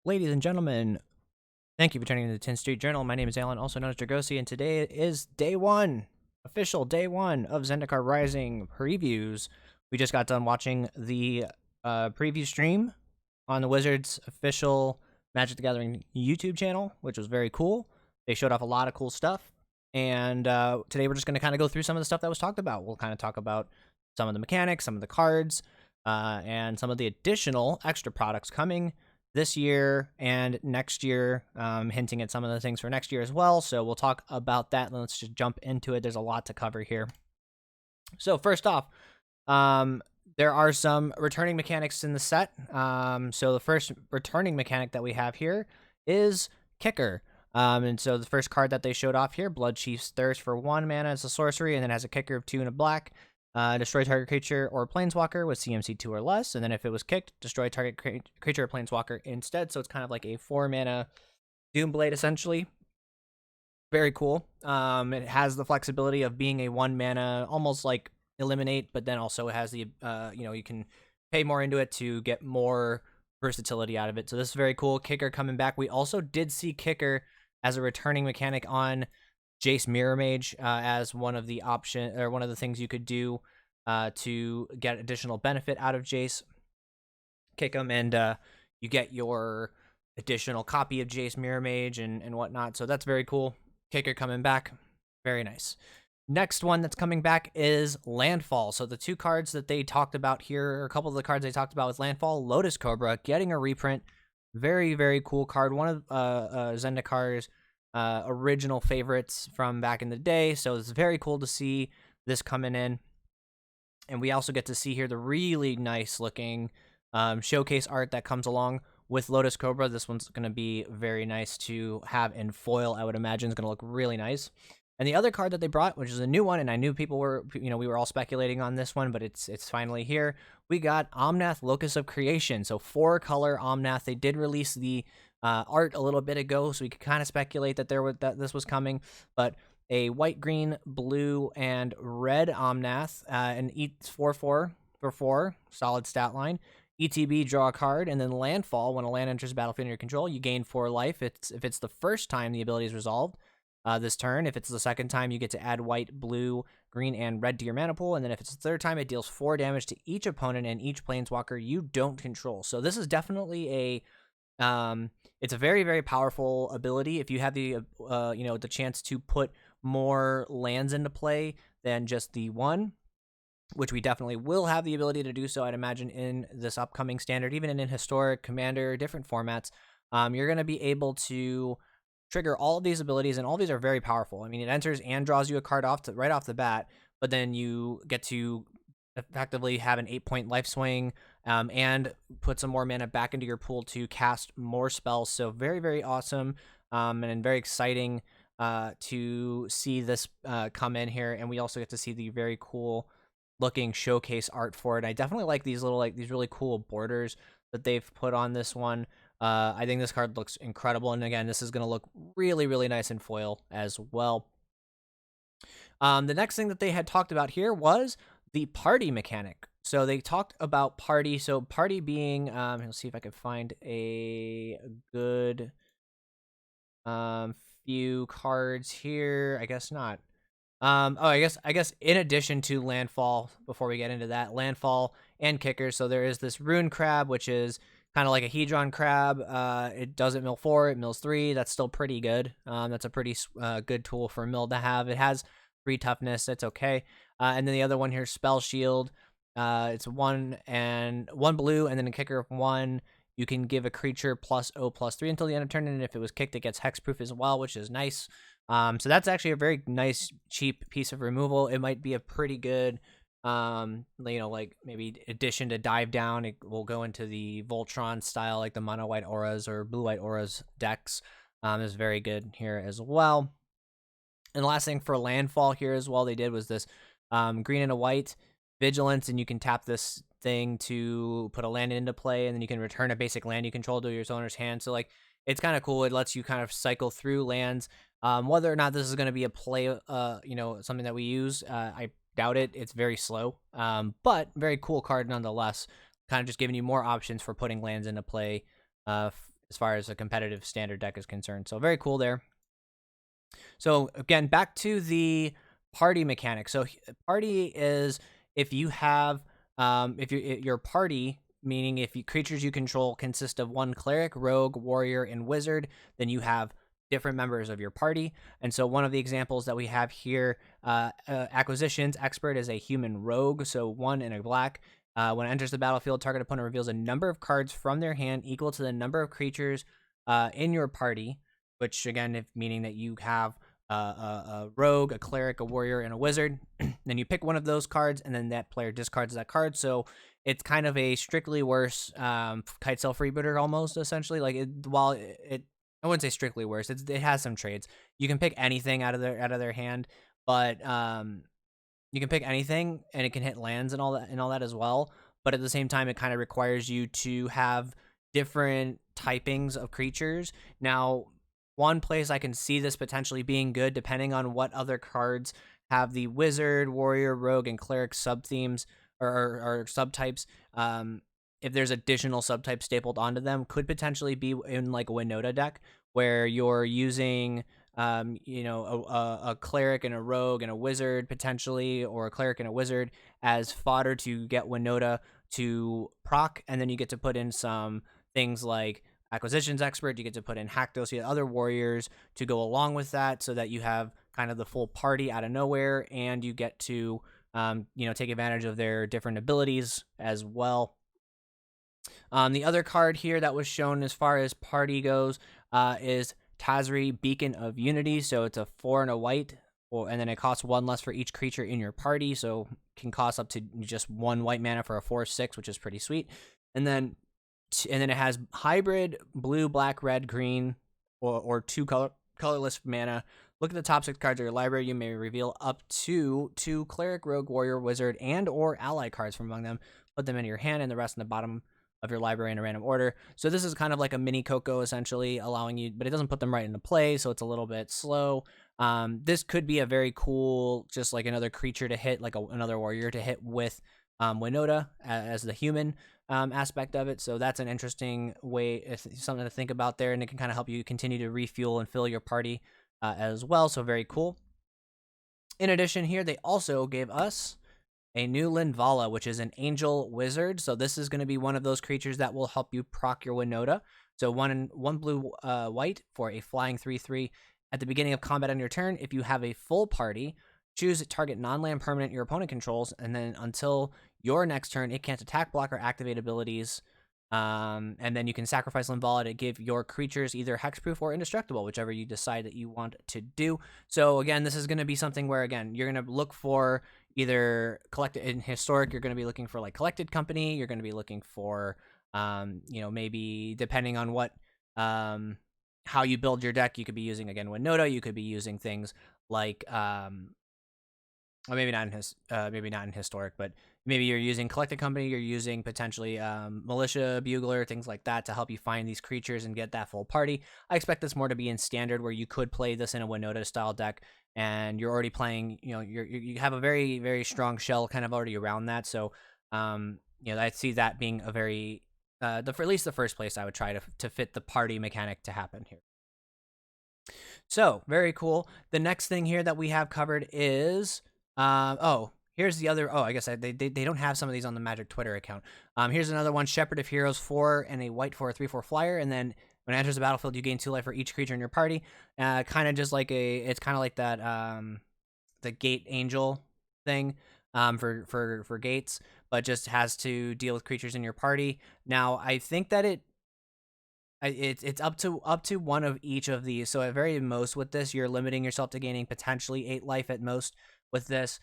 Ladies and gentlemen, thank you for turning to the 10th Street Journal. My name is Alan, also known as Dragosi, and today is day one, official day one of Zendikar Rising Previews. We just got done watching the preview stream on the Wizards' official Magic the Gathering YouTube channel, which was very cool. They showed off a lot of cool stuff, and today we're just going to kind of go through some of the stuff that was talked about. We'll kind of talk about some of the mechanics, some of the cards, and some of the additional extra products coming this year and next year, hinting at some of the things for next year as well. So we'll talk about that. Let's just jump into it. There's a lot to cover here. So first off, there are some returning mechanics in the set. So the first returning mechanic that we have here is Kicker. And so the first card that they showed off here, Blood Chief's Thirst for 1 mana as a sorcery, and then has a kicker of 2 and a black. Destroy target creature or planeswalker with CMC 2 or less, and then if it was kicked, destroy target creature or planeswalker instead. So it's kind of like a 4 mana Doomblade essentially. Very cool. It has the flexibility of being a 1 mana, almost like eliminate, but then also it has the you can pay more into it to get more versatility out of it. So this is very cool. Kicker coming back. We also did see Kicker as a returning mechanic on Jace Mirror Mage as one of the one of the things you could do to get additional benefit out of Jace. Kick him and you get your additional copy of Jace Mirror Mage and whatnot. So that's very cool. Kicker coming back. Very nice. Next one that's coming back is Landfall. So the two cards that they talked about here, or a couple of the cards they talked about was Landfall, Lotus Cobra, getting a reprint. Very, very cool card. One of Zendikar's original favorites from back in the day. So it's very cool to see this coming in. And we also get to see here the really nice looking showcase art that comes along with Lotus Cobra. This one's going to be very nice to have in foil. I would imagine it's going to look really nice. And the other card that they brought, which is a new one, and I knew people were, we were all speculating on this one, but it's finally here. We got Omnath, Locus of Creation. So 4-color Omnath. They did release the art a little bit ago, so we could kind of speculate that this was coming. But a white, green, blue, and red Omnath, and eats 4/4 for 4, solid stat line. ETB, draw a card, and then Landfall. When a land enters the battlefield under your control, you gain 4 life. If it's the first time the ability is resolved this turn. If it's the second time, you get to add white, blue, green, and red to your mana pool. And then if it's the third time, it deals 4 damage to each opponent and each planeswalker you don't control. So this is definitely it's a very, very powerful ability. If you have the the chance to put more lands into play than just the one, which we definitely will have the ability to do so, I'd imagine, in this upcoming standard, even in historic, commander, different formats, you're going to be able to trigger all of these abilities, and all of these are very powerful. I mean, it enters and draws you a card right off the bat, but then you get to effectively have an 8-point life swing and put some more mana back into your pool to cast more spells. So very, very awesome and very exciting to see this come in here. And we also get to see the very cool looking showcase art for it. I definitely like these these really cool borders that they've put on this one. I think this card looks incredible, and again, this is going to look really, really nice in foil as well. The next thing that they had talked about here was the party mechanic. So they talked about party. So party being, let's see if I can find a good few cards here. I guess not. I guess in addition to Landfall, before we get into that, Landfall and Kicker. So there is this Rune Crab, which is kind of like a Hedron Crab. It doesn't mill 4, it mills 3. That's still pretty good. That's a pretty good tool for mill to have. It has 3 toughness. It's okay. And then the other one here, Spell Shield. It's 1 blue, and then a kicker of 1. You can give a creature +0/+3 until the end of turn, and if it was kicked, it gets hexproof as well, which is nice. So that's actually a very nice, cheap piece of removal. It might be a pretty good like maybe addition to Dive Down. It will go into the Voltron style, like the mono white auras or blue white auras decks. Is very good here as well. And the last thing for Landfall here as well, they did was this green and a white vigilance, and you can tap this thing to put a land into play, and then you can return a basic land you control to your owner's hand. So like, it's kind of cool. It lets you kind of cycle through lands. Whether or not this is going to be a play, something that we use, I doubt it. It's very slow, but very cool card nonetheless. Kind of just giving you more options for putting lands into play as far as a competitive standard deck is concerned. So very cool there. So again, back to the party mechanic. So party is if you have if your party, meaning if creatures you control consist of one cleric, rogue, warrior, and wizard, then you have different members of your party. And so one of the examples that we have here, acquisitions expert is a human rogue, so 1 and a black. When it enters the battlefield, target opponent reveals a number of cards from their hand equal to the number of creatures in your party, which again, meaning that you have a rogue, a cleric, a warrior, and a wizard. Then you pick one of those cards, and then that player discards that card. So it's kind of a strictly worse kite self rebooter almost, essentially. Like I wouldn't say strictly worse. It has some trades. You can pick anything out of their hand, but you can pick anything, and it can hit lands and all that as well. But at the same time, it kind of requires you to have different typings of creatures. Now, one place I can see this potentially being good, depending on what other cards have the wizard, warrior, rogue, and cleric sub themes or subtypes. If there's additional subtypes stapled onto them, could potentially be in like a Winota deck where you're using a cleric and a rogue and a wizard potentially, or a cleric and a wizard as fodder to get Winota to proc, and then you get to put in some things like acquisitions expert. You get to put in Haktos, other warriors to go along with that, so that you have kind of the full party out of nowhere, and you get to take advantage of their different abilities as well. The other card here that was shown as far as party goes is Tazri, Beacon of Unity. So it's a 4 and a white, and then it costs 1 less for each creature in your party. So it can cost up to just 1 white mana for a 4/6, which is pretty sweet. And then it has hybrid blue, black, red, green, or 2 colorless mana. Look at the top 6 cards of your library. You may reveal up to 2 cleric, rogue, warrior, wizard, and or ally cards from among them. Put them into your hand, and the rest in the bottom of your library in a random order. So this is kind of like a mini Coco, essentially, allowing you, but it doesn't put them right into play, so it's a little bit slow. This could be a very cool, just like another creature to hit, like another warrior to hit with Winota as the human aspect of it. So that's an interesting way, something to think about there, and it can kind of help you continue to refuel and fill your party as well. So very cool. In addition, here they also gave us a new Landfall, which is an angel wizard. So this is going to be one of those creatures that will help you proc your Winota. So one blue, white for a flying 3/3. At the beginning of combat on your turn, if you have a full party, choose a target non-land permanent your opponent controls, and then until your next turn, it can't attack, block, or activate abilities. And then you can sacrifice Landfall to give your creatures either hexproof or indestructible, whichever you decide that you want to do. So again, this is going to be something where, again, you're going to look for either collected in historic. You're going to be looking for like collected company. You're going to be looking for, maybe depending on what, how you build your deck, you could be using, again, Winota. You could be using things like, or maybe not in historic, but maybe you're using collected company. You're using potentially militia, bugler, things like that to help you find these creatures and get that full party. I expect this more to be in standard, where you could play this in a Winota style deck, and you're already playing. You have a very, very strong shell kind of already around that. So I see that being a very for at least the first place I would try to fit the party mechanic to happen here. So very cool. The next thing here that we have covered is here's the other. I guess they don't have some of these on the Magic Twitter account. Here's another one: Shepard of Heroes, 4 and a white for a 3/4 flyer, and then when it enters the battlefield, you gain 2 life for each creature in your party. Kind of just like it's kind of like that the Gate Angel thing for gates, but just has to deal with creatures in your party. Now I think that it's up to one of each of these. So at very most with this, you're limiting yourself to gaining potentially 8 life at most with this.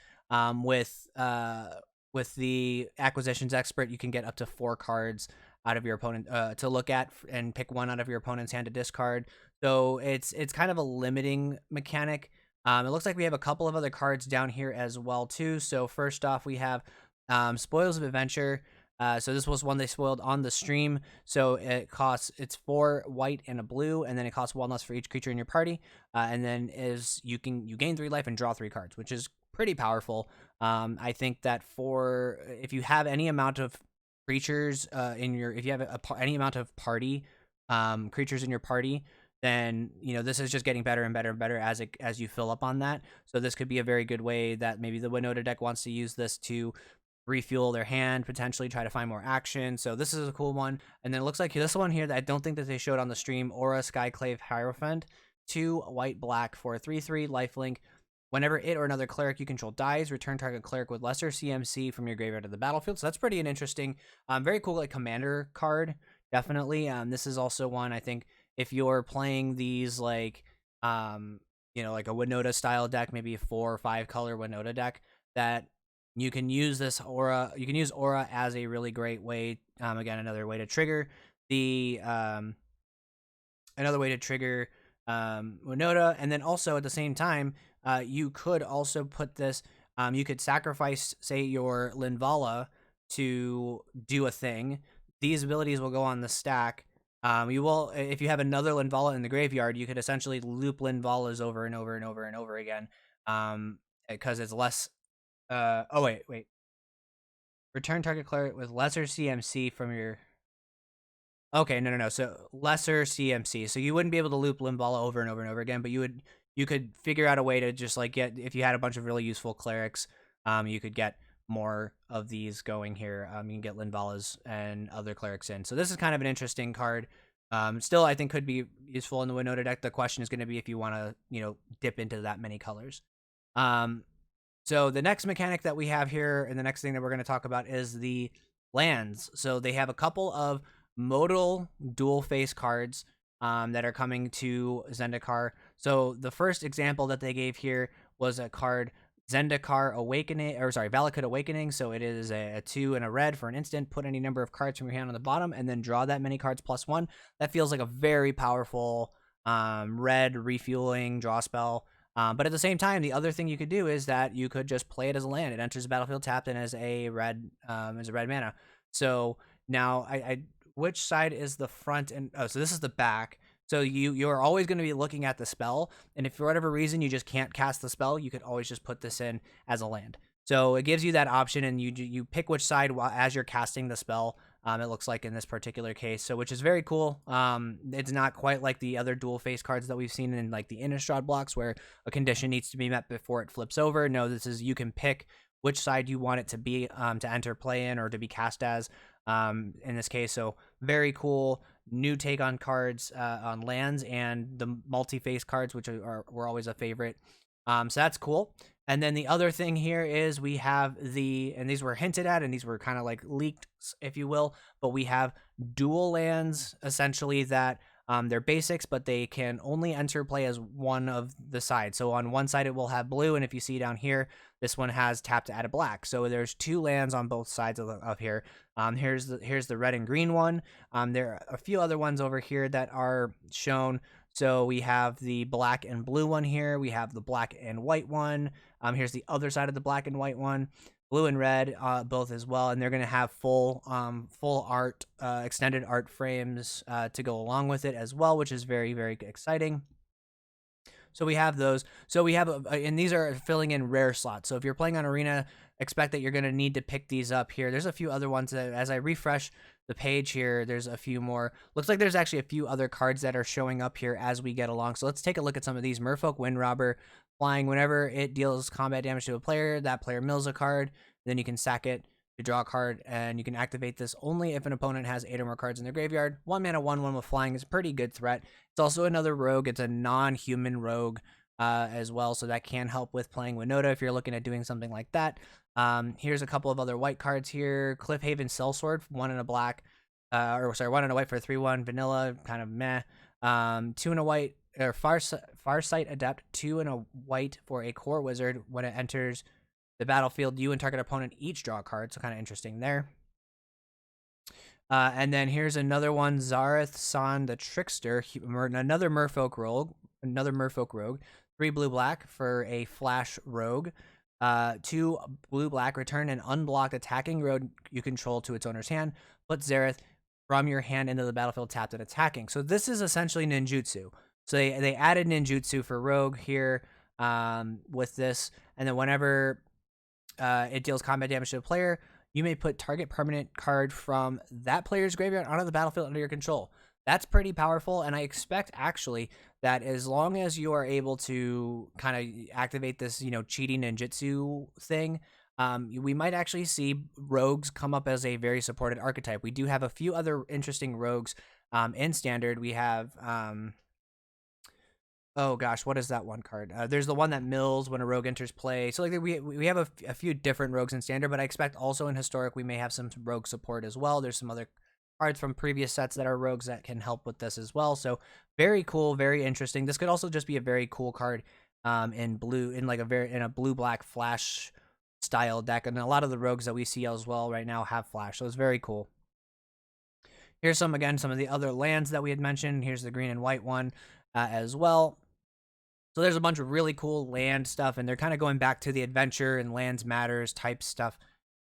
With the acquisitions expert, you can get up to 4 cards out of your opponent to look at and pick 1 out of your opponent's hand to discard. So it's kind of a limiting mechanic. It looks like we have a couple of other cards down here as well too. So first off, we have Spoils of Adventure. So this was one they spoiled on the stream. So it's 4 white and a blue, and then it costs 1 less for each creature in your party. And then you gain 3 life and draw 3 cards, which is pretty powerful. I think that if you have any amount of creatures if you have any amount of party creatures in your party, then this is just getting better and better and better as you fill up on that. So this could be a very good way that maybe the Winota deck wants to use this to refuel their hand, potentially try to find more action. So this is a cool one. And then it looks like this one here that I don't think that they showed on the stream, Aura Skyclave Hierophant, 2 white black for a 3/3 lifelink. Whenever it or another cleric you control dies, return target cleric with lesser CMC from your graveyard to the battlefield. So that's pretty interesting. Very cool, like commander card, definitely. This is also one I think if you're playing these like like a Winota style deck, maybe a 4 or 5 color Winota deck, that you can use this Aura. You can use Aura as a really great way. Again, another way to trigger the Winota, and then also at the same time, you could also put this. You could sacrifice, say, your Linvala to do a thing. These abilities will go on the stack. You will, if you have another Linvala in the graveyard, you could essentially loop Linvalas over and over and over and over again. Because it's less. Oh wait. Return target cleric with lesser CMC from your. Okay, no. So lesser CMC. So you wouldn't be able to loop Linvala over and over and over again, but you could figure out a way to just like get, if you had a bunch of really useful clerics, you could get more of these going here. You can get Linvalas and other clerics in. So this is kind of an interesting card. Still, I think could be useful in the Winota deck. The question is going to be if you want to, dip into that many colors. So the next mechanic that we have here, and the next thing that we're going to talk about is the lands. So they have a couple of modal dual face cards that are coming to Zendikar. So the first example that they gave here was a card, Zendikar Valakut Awakening. So it is a 2 and a red for an instant. Put any number of cards from your hand on the bottom and then draw that many cards +1. That feels like a very powerful red refueling draw spell. But at the same time, the other thing you could do is that you could just play it as a land. It enters the battlefield tapped and as a red mana. So now which side is the front? And so this is the back. So you're always going to be looking at the spell, and if for whatever reason you just can't cast the spell, you could always just put this in as a land. So it gives you that option, and you pick which side as you're casting the spell. It looks like in this particular case, so which is very cool. It's not quite like the other dual face cards that we've seen in like the Innistrad blocks, where a condition needs to be met before it flips over. No, this is, you can pick which side you want it to be to enter play in or to be cast as. In this case, so very cool new take on cards on lands and the multi-face cards, which were always a favorite. So that's cool. And then the other thing here is we have and these were hinted at and these were kind of like leaked, if you will, but we have dual lands essentially that they're basics, but they can only enter play as one of the sides. So on one side it will have blue, and if you see down here, this one has tap to add a black. So there's 2 lands on both sides of here. Here's the red and green one. There are a few other ones over here that are shown. So we have the black and blue one here. We have the black and white one. Here's the other side of the black and white one. Blue and red, both as well, and they're going to have full art, extended art frames to go along with it as well, which is very, very exciting. So we have those. So we have, and these are filling in rare slots. So if you're playing on Arena, expect that you're going to need to pick these up here. There's a few other ones that, as I refresh the page here, there's a few more. Looks like there's actually a few other cards that are showing up here as we get along. So let's take a look at some of these. Merfolk Windrobber. Flying, whenever it deals combat damage to a player, that player mills a card. Then you can sack it to draw a card, and you can activate this only if an opponent has 8 or more cards in their graveyard. 1 mana, 1/1 with flying is a pretty good threat. It's also another rogue. It's a non-human rogue as well, so that can help with playing Winota if you're looking at doing something like that. Here's a couple of other white cards here. Cliffhaven Sellsword, 1 and a black, 1 and a white for a 3/1 vanilla, kind of meh. 2 and a white. Farsight Adept, 2 and a white for a core wizard. When it enters the battlefield, you and target opponent each draw a card, so kind of interesting there. And then here's another one, Zareth San the Trickster, another Merfolk rogue. 3 blue-black for a flash rogue. 2 blue-black, return an unblocked attacking rogue you control to its owner's hand. Put Zareth from your hand into the battlefield tapped and attacking. So this is essentially ninjutsu. So they added ninjutsu for rogue here with this, and then whenever it deals combat damage to a player, you may put target permanent card from that player's graveyard onto the battlefield under your control. that's pretty powerful, and I expect actually that as long as you are able to kind of activate this, cheating ninjutsu thing, we might actually see rogues come up as a very supported archetype. We do have a few other interesting rogues in standard. We have oh gosh, what is that one card? There's the one that mills when a rogue enters play. So like we have a few different rogues in standard, but I expect also in historic we may have some rogue support as well. There's some other cards from previous sets that are rogues that can help with this as well. So very cool, very interesting. This could also just be a very cool card in blue, in a blue black flash style deck, and a lot of the rogues that we see as well right now have flash. So it's very cool. Here's some of the other lands that we had mentioned. Here's the green and white one as well. So there's a bunch of really cool land stuff, and they're kind of going back to the adventure and lands matters type stuff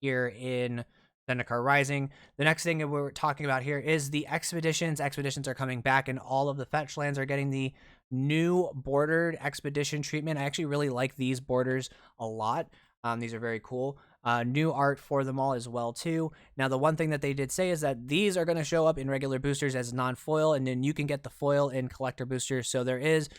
here in Zendikar Rising. The next thing that we're talking about here is the expeditions. Expeditions are coming back, and all of the fetch lands are getting the new bordered expedition treatment. I actually really like these borders a lot. These are very cool. New art for them all as well too. Now the one thing that they did say is that these are going to show up in regular boosters as non-foil, and then you can get the foil in collector boosters. So this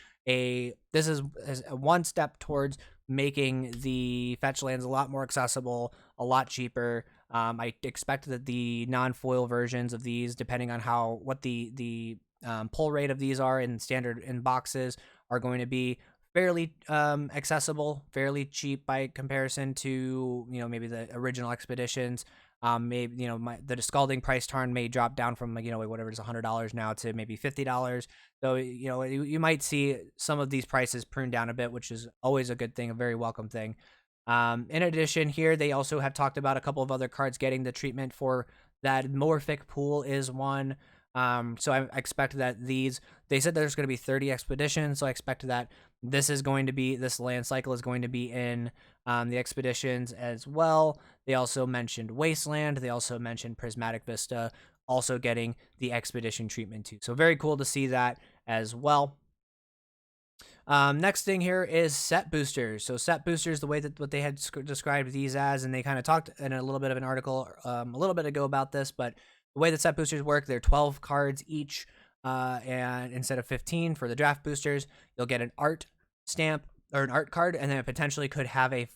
is a one step towards making the fetch lands a lot more accessible, a lot cheaper. I expect that the non-foil versions of these, depending on what the pull rate of these are in standard in boxes, are going to be fairly accessible, fairly cheap by comparison to maybe the original expeditions. Maybe the scalding price turn may drop down from whatever it is, $100 now to maybe $50. So you might see some of these prices pruned down a bit, which is always a good thing, a very welcome thing. In addition, here they also have talked about a couple of other cards getting the treatment for that. Morphic Pool is one. So I expect that they said there's going to be 30 expeditions, so I expect that this land cycle is going to be in the expeditions as well. They also mentioned Wasteland. They also mentioned Prismatic Vista also getting the expedition treatment too. So very cool to see that as well. Next thing here is set boosters. So set boosters, the way that what they had described these as, and they kind of talked in a little bit of an article a little bit ago about this, but the way that set boosters work, they're 12 cards each, and instead of 15 for the draft boosters, you'll get an art stamp or an art card, and then it potentially could have a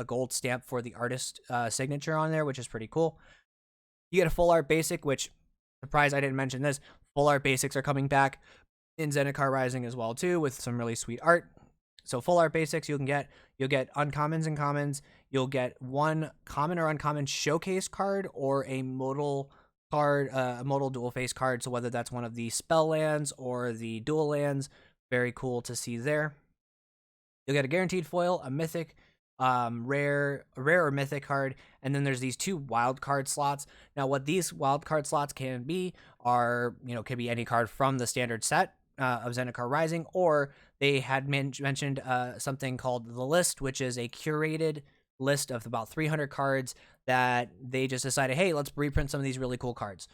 gold stamp for the artist signature on there, which is pretty cool. You get a full art basic, which, surprise, I didn't mention this. Full art basics are coming back in Zendikar Rising as well too, with some really sweet art. So full art basics, you'll get uncommons and commons. You'll get one common or uncommon showcase card or a modal card, a modal dual face card. So whether that's one of the spell lands or the dual lands, very cool to see there. You'll get a guaranteed foil, a mythic, rare or mythic card, and then there's these 2 wild card slots. Now what these wild card slots can be are, could be any card from the standard set of Zendikar Rising, or they had mentioned something called the list, which is a curated list of about 300 cards that they just decided, hey, let's reprint some of these really cool cards,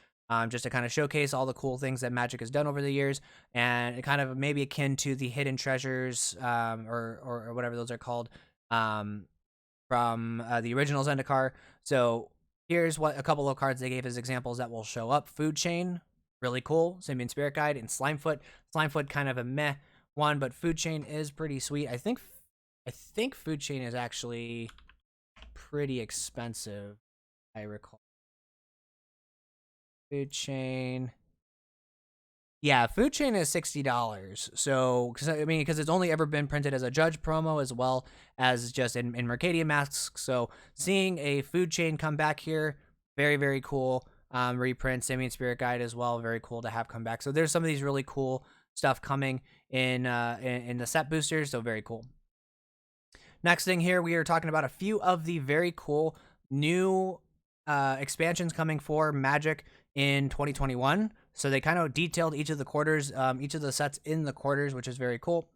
just to kind of showcase all the cool things that Magic has done over the years, and it kind of maybe akin to the hidden treasures or whatever those are called from the original Zendikar. So here's what a couple of cards they gave as examples that will show up. Food Chain, really cool. Simian Spirit Guide, and Slimefoot. Slimefoot kind of a meh one, but Food Chain is pretty sweet. I think Food Chain is actually pretty expensive, I recall. Food Chain. Yeah, Food Chain is $60. So, because it's only ever been printed as a Judge promo as well as just in Mercadian Masks. So, seeing a Food Chain come back here, very, very cool. Reprint, Simian Spirit Guide as well, very cool to have come back. So, there's some of these really cool stuff coming in the set boosters. So, very cool. Next thing here, we are talking about a few of the very cool new expansions coming for Magic in 2021. So they kind of detailed each of the quarters, each of the sets in the quarters, which is very cool.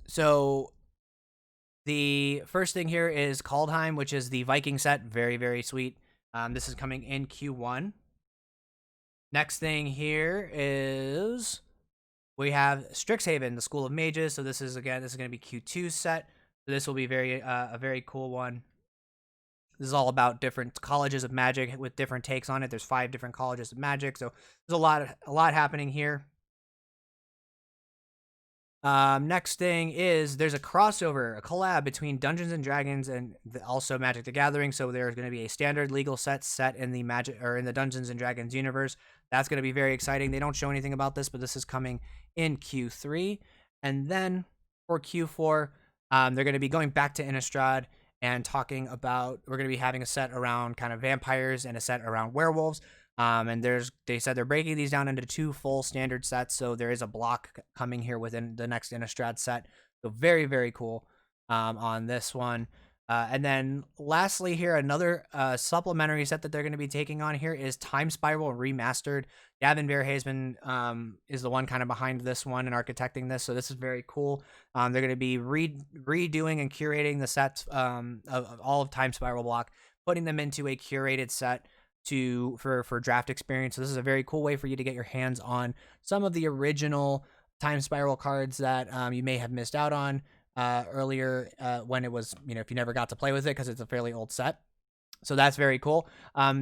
So the first thing here is Kaldheim, which is the Viking set. Very, very sweet. This is coming in Q1. Next thing here is we have Strixhaven, the School of Mages. So this is going to be Q2 set. So this will be a very cool one. This is all about different colleges of Magic with different takes on it. There's 5 different colleges of Magic, so there's a lot happening here. Next thing is there's a crossover, a collab between Dungeons and Dragons and also Magic the Gathering. So there's going to be a standard legal set in the Magic or in the Dungeons and Dragons universe. That's going to be very exciting. They don't show anything about this, but this is coming in Q3. And then for Q4, they're going to be going back to Innistrad and talking about, we're going to be having a set around kind of vampires and a set around werewolves. And they said they're breaking these down into 2 full standard sets. So there is a block coming here within the next Innistrad set. So very, very cool on this one. And then lastly here, another supplementary set that they're going to be taking on here is Time Spiral Remastered. Gavin Verhazen is the one kind of behind this one and architecting this. So this is very cool. They're going to be redoing and curating the sets of all of Time Spiral block, putting them into a curated set for draft experience. So this is a very cool way for you to get your hands on some of the original Time Spiral cards that you may have missed out on earlier when it was, if you never got to play with it because it's a fairly old set. So that's very cool.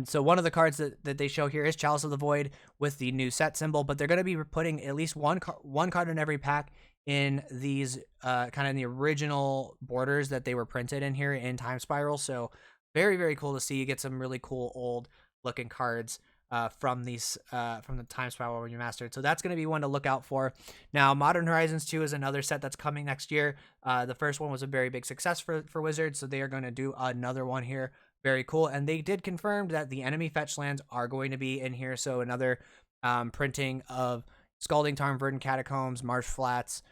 So one of the cards that they show here is Chalice of the Void with the new set symbol, but they're going to be putting at least one card in every pack in these kind of in the original borders that they were printed in here in Time Spiral. So very, very cool to see. You get some really cool old looking cards from the Time Spiral Remastered. So that's going to be one to look out for. Now, Modern Horizons 2 is another set that's coming next year. The first one was a very big success for Wizards, so they are going to do another one here. Very cool. And they did confirm that the enemy fetch lands are going to be in here. So another printing of Scalding Tarn, Verdant Catacombs, Marsh Flats,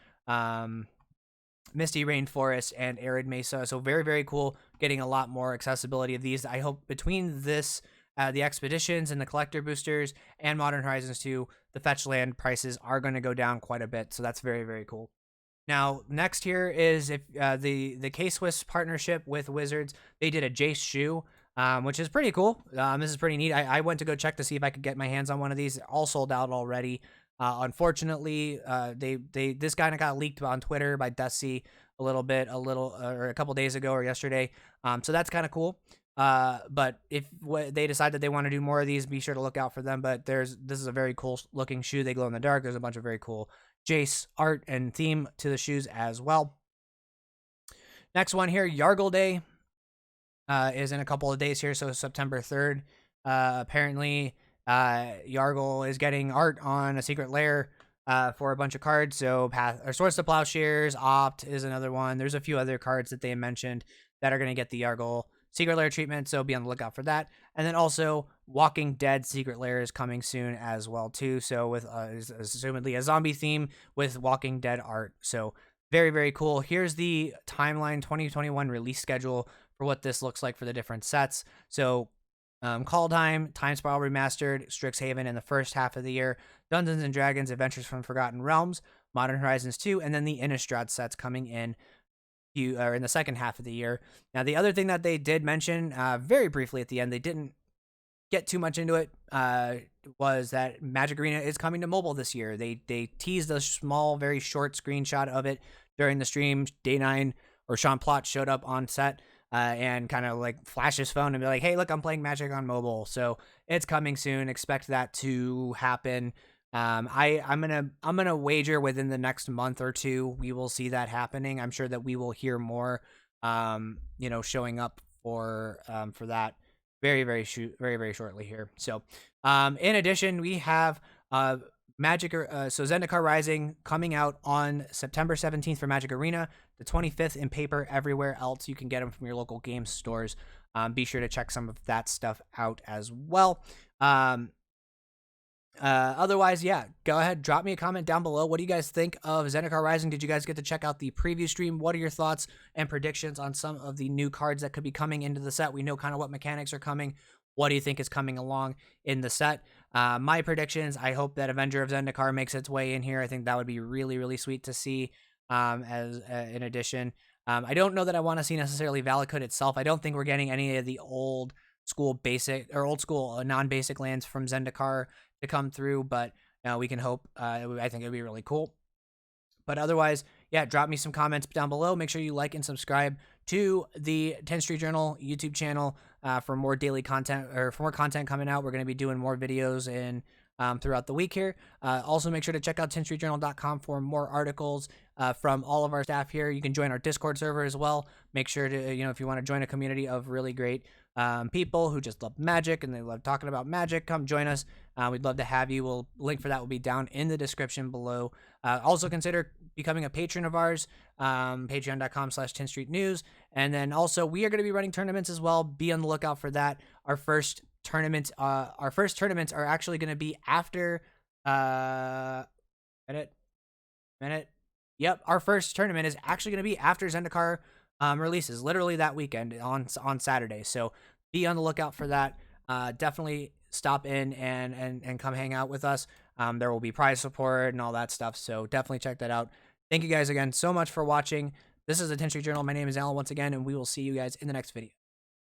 Misty Rainforest, and Arid Mesa. So very, very cool. Getting a lot more accessibility of these. I hope between this, the expeditions and the collector boosters and Modern Horizons 2, the fetch land prices are going to go down quite a bit. So that's very, very cool. Now, next here is if the K-Swiss partnership with Wizards. They did a Jace shoe, which is pretty cool. This is pretty neat. I went to go check to see if I could get my hands on one of these. All sold out already. Unfortunately, this kind of got leaked on Twitter by Dusty a couple days ago or yesterday. So that's kind of cool. But if they decide that they want to do more of these, be sure to look out for them. But this is a very cool looking shoe. They glow in the dark. There's a bunch of very cool Jace art and theme to the shoes as well. Next one here, Yargle Day is in a couple of days here. So September 3rd. Apparently, Yargle is getting art on a secret lair for a bunch of cards. So Swords to Plowshares, Opt is another one. There's a few other cards that they mentioned that are going to get the Yargle secret lair treatment, so be on the lookout for that. And then also Walking Dead secret lair is coming soon as well too. So with assumedly a zombie theme with Walking Dead art. So very, very cool. Here's the timeline 2021 release schedule for what this looks like for the different sets. So Kaldheim, Time Spiral Remastered, Strixhaven in the first half of the year, Dungeons and Dragons Adventures from Forgotten Realms, Modern Horizons 2, and then the Innistrad sets coming in the second half of the year. Now, the other thing that they did mention very briefly at the end, they didn't get too much into it, was that Magic Arena is coming to mobile this year. They teased a small, very short screenshot of it during the stream. Day 9 or Sean Plott showed up on set and kind of like flash his phone and be like, hey, look, I'm playing Magic on mobile. So it's coming soon. Expect that to happen. I'm gonna wager within the next month or two we will see that happening. I'm sure that we will hear more showing up for that very, very shortly here. So in addition, we have Zendikar Rising coming out on September 17th for Magic Arena, the 25th in paper everywhere else. You can get them from your local game stores. Be sure to check some of that stuff out as well. Otherwise, yeah, go ahead, drop me a comment down below. What do you guys think of Zendikar Rising? Did you guys get to check out the preview stream? What are your thoughts and predictions on some of the new cards that could be coming into the set? We know kind of what mechanics are coming. What do you think is coming along in the set? My predictions, I hope that Avenger of Zendikar makes its way in here. I think that would be really, really sweet to see as in addition. I don't know that I want to see necessarily Valakut itself. I don't think we're getting any of the old school non-basic lands from Zendikar to come through, but we can hope. I think it would be really cool. But otherwise, yeah, drop me some comments down below. Make sure you like and subscribe to the 10th Street Journal YouTube channel. for more daily content, or for more content coming out. We're going to be doing more videos in throughout the week here. Also, make sure to check out 10thstreetjournal.com for more articles from all of our staff here. You can join our Discord server as well. Make sure to, if you want to join a community of really great people who just love Magic and they love talking about Magic, come join us. We'd love to have you. Link for that will be down in the description below. Also consider becoming a patron of ours, patreon.com/10streetnews. And then also we are going to be running tournaments as well. Be on the lookout for that. Our first tournaments are actually going to be after minute. Yep, our first tournament is actually going to be after Zendikar releases, literally that weekend on Saturday. So be on the lookout for that. Definitely stop in and come hang out with us. There will be prize support and all that stuff. So definitely check that out. Thank you guys again so much for watching. This is the 10th Street Journal. My name is Alan once again, and we will see you guys in the next video.